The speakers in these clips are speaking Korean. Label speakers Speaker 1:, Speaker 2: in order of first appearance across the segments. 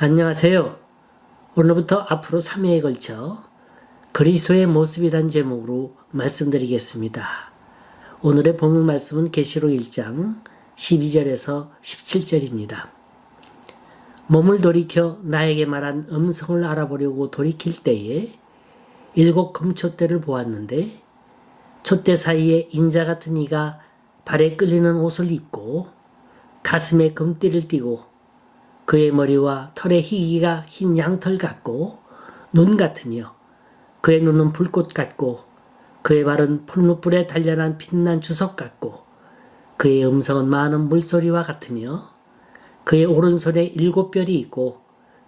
Speaker 1: 안녕하세요. 오늘부터 앞으로 3회에 걸쳐 그리스도의 모습이란 제목으로 말씀드리겠습니다. 오늘의 본문 말씀은 계시록 1장 12절에서 17절입니다. 몸을 돌이켜 나에게 말한 음성을 알아보려고 돌이킬 때에 7 금촛대를 보았는데 촛대 사이에 인자 같은 이가 발에 끌리는 옷을 입고 가슴에 금띠를 띠고 그의 머리와 털의 희기가 흰 양털 같고 눈 같으며 그의 눈은 불꽃 같고 그의 발은 풀무불에 단련한 빛난 주석 같고 그의 음성은 많은 물소리와 같으며 그의 오른손에 7별이 있고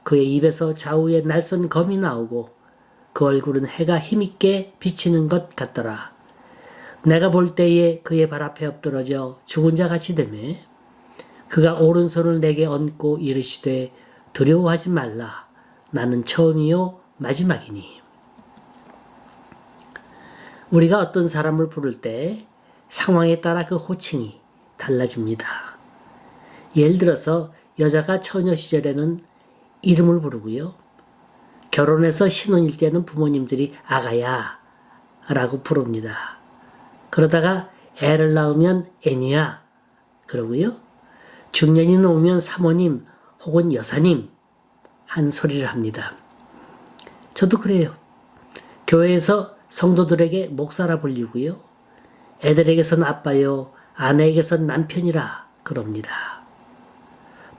Speaker 1: 그의 입에서 좌우에 날선 검이 나오고 그 얼굴은 해가 힘있게 비치는 것 같더라. 내가 볼 때에 그의 발 앞에 엎드러져 죽은 자 같이 되매 그가 오른손을 내게 얹고 이르시되 두려워하지 말라. 나는 처음이요 마지막이니. 우리가 어떤 사람을 부를 때 상황에 따라 그 호칭이 달라집니다. 예를 들어서 여자가 처녀 시절에는 이름을 부르고요. 결혼해서 신혼일 때는 부모님들이 아가야 라고 부릅니다. 그러다가 애를 낳으면 애니야 그러고요. 중년이 넘으면 사모님 혹은 여사님 한 소리를 합니다. 저도 그래요. 교회에서 성도들에게 목사라 불리고요. 애들에게선 아빠요, 아내에게선 남편이라 그럽니다.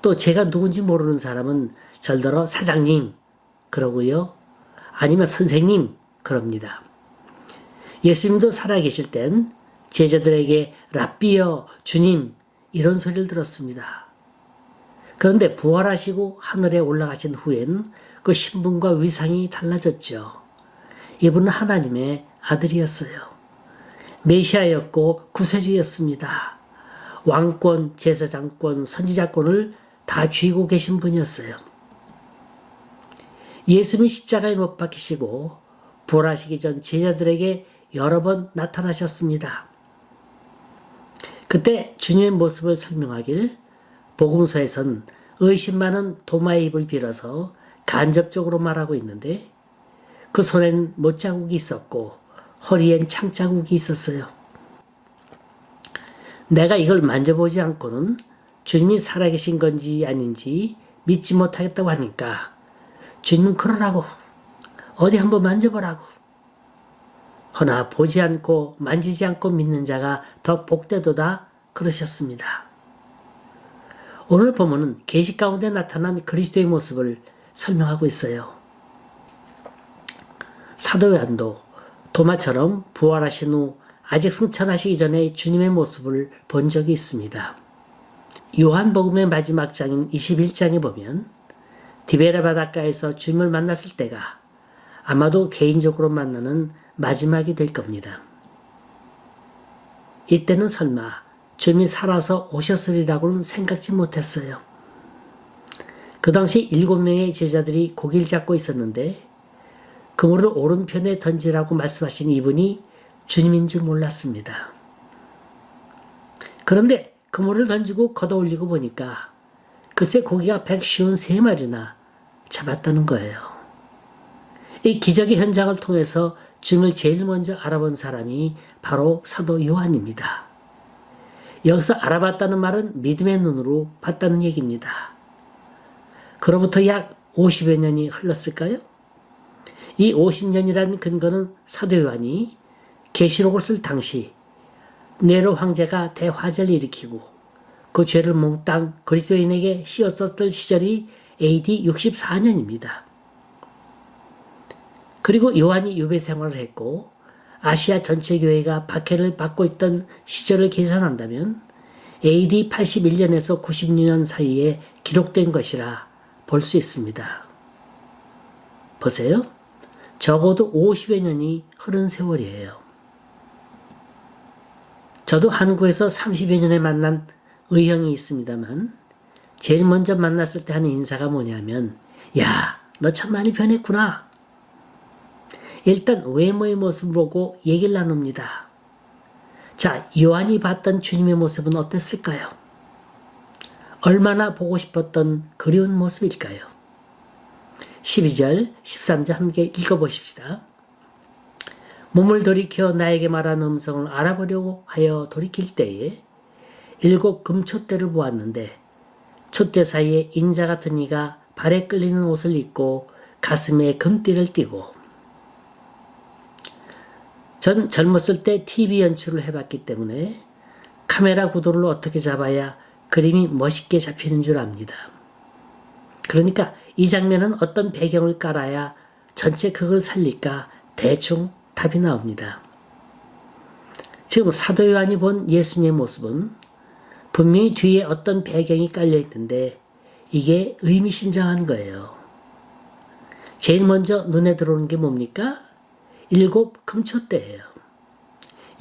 Speaker 1: 또 제가 누군지 모르는 사람은 절더러 사장님 그러고요. 아니면 선생님 그럽니다. 예수님도 살아계실 땐 제자들에게 랍비여 주님 이런 소리를 들었습니다. 그런데 부활하시고 하늘에 올라가신 후엔 그 신분과 위상이 달라졌죠. 이분은 하나님의 아들이었어요. 메시아였고 구세주였습니다. 왕권, 제사장권, 선지자권을 다 쥐고 계신 분이었어요. 예수님이 십자가에 못 박히시고 부활하시기 전 제자들에게 여러 번 나타나셨습니다. 그때 주님의 모습을 설명하길 복음서에선 의심 많은 도마의 입을 빌어서 간접적으로 말하고 있는데 그 손엔 못자국이 있었고 허리엔 창자국이 있었어요. 내가 이걸 만져보지 않고는 주님이 살아계신 건지 아닌지 믿지 못하겠다고 하니까 주님은 그러라고 어디 한번 만져보라고. 허나 보지 않고 만지지 않고 믿는 자가 더 복되도다 그러셨습니다. 오늘 본문은 계시 가운데 나타난 그리스도의 모습을 설명하고 있어요. 사도 요한도 도마처럼 부활하신 후 아직 승천하시기 전에 주님의 모습을 본 적이 있습니다. 요한복음의 마지막 장인 21장에 보면 디베라 바닷가에서 주님을 만났을 때가 아마도 개인적으로 만나는 마지막이 될 겁니다. 이때는 설마 주님이 살아서 오셨으리라고는 생각지 못했어요. 그 당시 7명의 제자들이 고기를 잡고 있었는데 그물을 오른편에 던지라고 말씀하신 이분이 주님인 줄 몰랐습니다. 그런데 그물을 던지고 걷어 올리고 보니까 글쎄 고기가 153마리나 잡았다는 거예요. 이 기적의 현장을 통해서 주님을 제일 먼저 알아본 사람이 바로 사도 요한입니다. 여기서 알아봤다는 말은 믿음의 눈으로 봤다는 얘기입니다. 그로부터 약 50여 년이 흘렀을까요? 이 50년이라는 근거는 사도 요한이 계시록을 쓸 당시 네로 황제가 대화재를 일으키고 그 죄를 몽땅 그리스도인에게 씌웠었던 시절이 AD 64년입니다. 그리고 요한이 유배 생활을 했고 아시아 전체 교회가 박해를 받고 있던 시절을 계산한다면 AD 81년에서 96년 사이에 기록된 것이라 볼 수 있습니다. 보세요. 적어도 50여 년이 흐른 세월이에요. 저도 한국에서 30여 년에 만난 의형이 있습니다만 제일 먼저 만났을 때 하는 인사가 뭐냐면 야, 너 참 많이 변했구나. 일단 외모의 모습을 보고 얘기를 나눕니다. 자, 요한이 봤던 주님의 모습은 어땠을까요? 얼마나 보고 싶었던 그리운 모습일까요? 12절, 13절 함께 읽어보십시다. 몸을 돌이켜 나에게 말하는 음성을 알아보려고 하여 돌이킬 때에 7 금촛대를 보았는데 촛대 사이에 인자 같은 이가 발에 끌리는 옷을 입고 가슴에 금띠를 띠고. 전 젊었을 때 TV 연출을 해봤기 때문에 카메라 구도를 어떻게 잡아야 그림이 멋있게 잡히는 줄 압니다. 그러니까 이 장면은 어떤 배경을 깔아야 전체 그걸 살릴까 대충 답이 나옵니다. 지금 사도 요한이 본 예수님의 모습은 분명히 뒤에 어떤 배경이 깔려 있는데 이게 의미심장한 거예요. 제일 먼저 눈에 들어오는 게 뭡니까? 7 금촛대예요.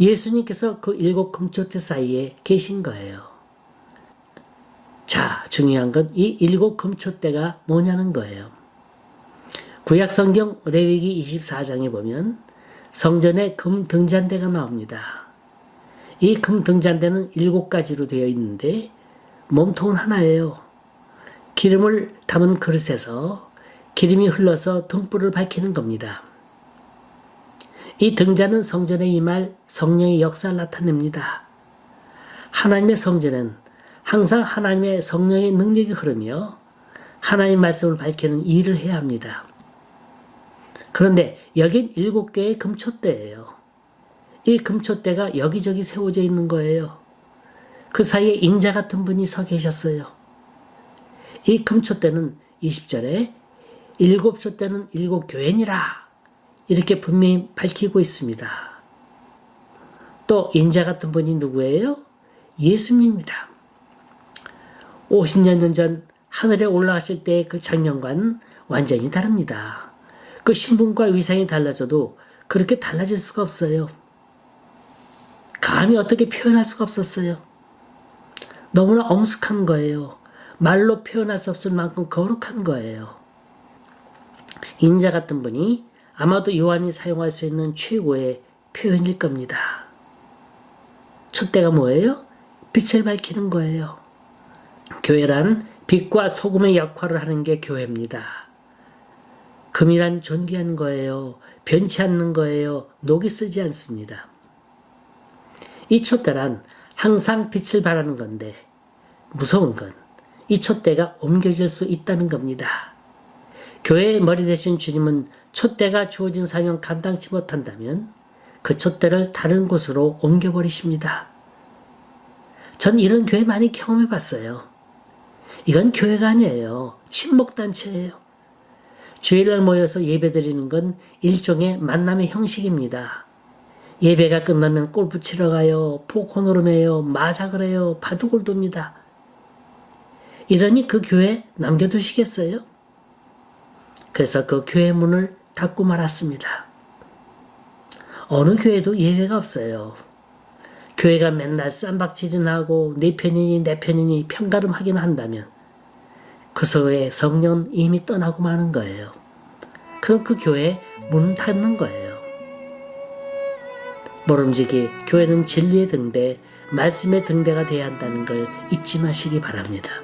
Speaker 1: 예수님께서 그 7 금촛대 사이에 계신 거예요. 자, 중요한 건 이 7 금촛대가 뭐냐는 거예요. 구약성경 레위기 24장에 보면 성전에 금 등잔대가 나옵니다. 이 금 등잔대는 7가지로 되어 있는데 몸통은 하나예요. 기름을 담은 그릇에서 기름이 흘러서 등불을 밝히는 겁니다. 이 등잔은 성전에 임할 성령의 역사를 나타냅니다. 하나님의 성전은 항상 하나님의 성령의 능력이 흐르며 하나님의 말씀을 밝히는 일을 해야 합니다. 그런데 여긴 7개의 금촛대예요. 이 금촛대가 여기저기 세워져 있는 거예요. 그 사이에 인자 같은 분이 서 계셨어요. 이 금촛대는 20절에 7 촛대는 7 교회니라 이렇게 분명히 밝히고 있습니다. 또 인자 같은 분이 누구예요? 예수님입니다. 50년 전 하늘에 올라가실 때의 그 장면과는 완전히 다릅니다. 그 신분과 위상이 달라져도 그렇게 달라질 수가 없어요. 감히 어떻게 표현할 수가 없었어요. 너무나 엄숙한 거예요. 말로 표현할 수 없을 만큼 거룩한 거예요. 인자 같은 분이 아마도 요한이 사용할 수 있는 최고의 표현일 겁니다. 촛대가 뭐예요? 빛을 밝히는 거예요. 교회란 빛과 소금의 역할을 하는 게 교회입니다. 금이란 존귀한 거예요. 변치 않는 거예요. 녹이 쓰지 않습니다. 이 촛대란 항상 빛을 발하는 건데 무서운 건 이 촛대가 옮겨질 수 있다는 겁니다. 교회의 머리 대신 주님은 촛대가 주어진 사명 감당치 못한다면 그 촛대를 다른 곳으로 옮겨버리십니다. 전 이런 교회 많이 경험해 봤어요. 이건 교회가 아니에요. 친목단체예요. 주일날 모여서 예배드리는 건 일종의 만남의 형식입니다. 예배가 끝나면 골프 치러 가요, 포코노를 해요, 마작을 해요, 바둑을 둡니다. 이러니 그 교회 남겨두시겠어요? 그래서 그 교회 문을 닫고 말았습니다. 어느 교회도 예외가 없어요. 교회가 맨날 쌈박질이나 하고 내 편이니 내 편이니 편가름하기나 한다면 그 속에 성령은 이미 떠나고 마는 거예요. 그럼 그 교회 문은 닫는 거예요. 모름지기 교회는 진리의 등대, 말씀의 등대가 되어야 한다는 걸 잊지 마시기 바랍니다.